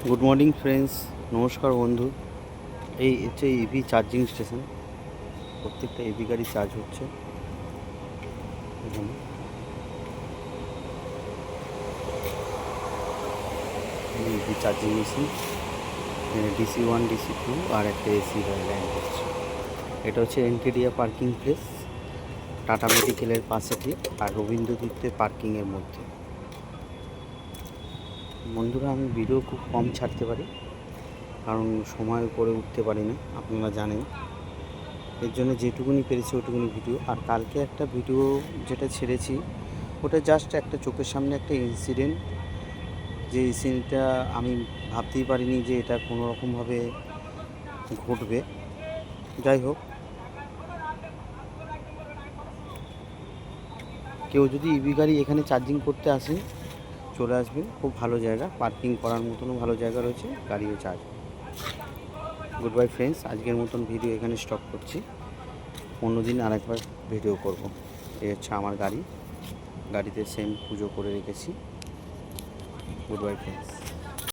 Good morning friends, নমস্কার বন্ধু। এই হচ্ছে ইভি চার্জিং স্টেশন। প্রত্যেকটা ইভি গাড়ি চার্জ হচ্ছে এখানে। EV charging machine, DC1 DC2 আর একটা এসি লাইন হচ্ছে। এটা হচ্ছে এনকেডিয়া পার্কিং প্লেস, টাটা মেডিকেলের পাশে ঠিক, আর রবীন্দ্র তীর্থের পার্কিংয়ের মধ্যে। বন্ধুরা, আমি ভিডিও খুব কম ছাড়তে পারি, কারণ সময় করে উঠতে পারি না, আপনারা জানেন। এর জন্য যেটুকুনি পেরেছি ওটুকুনি ভিডিও। আর কালকে একটা ভিডিও যেটা ছেড়েছি, ওটা জাস্ট একটা চোখের সামনে একটা ইনসিডেন্ট, যে ইনসিডেন্টটা আমি ভাবতেই পারিনি যে এটা কোনো রকমভাবে ঘটবে। যাই হোক, কেউ যদি ইভি গাড়ি এখানে চার্জিং করতে আসেন, চলে আসবেন। খুব ভালো জায়গা, পার্কিং করার মতনও ভালো জায়গা রয়েছে, গাড়িও চার্জ। গুড বাই ফ্রেন্ডস, আজকের মতন ভিডিও এখানে স্টপ করছি। অন্যদিন আরেকবার ভিডিও করব। এই হচ্ছে আমার গাড়ি, গাড়িতে সেম পুজো করে রেখেছি। Good bye friends.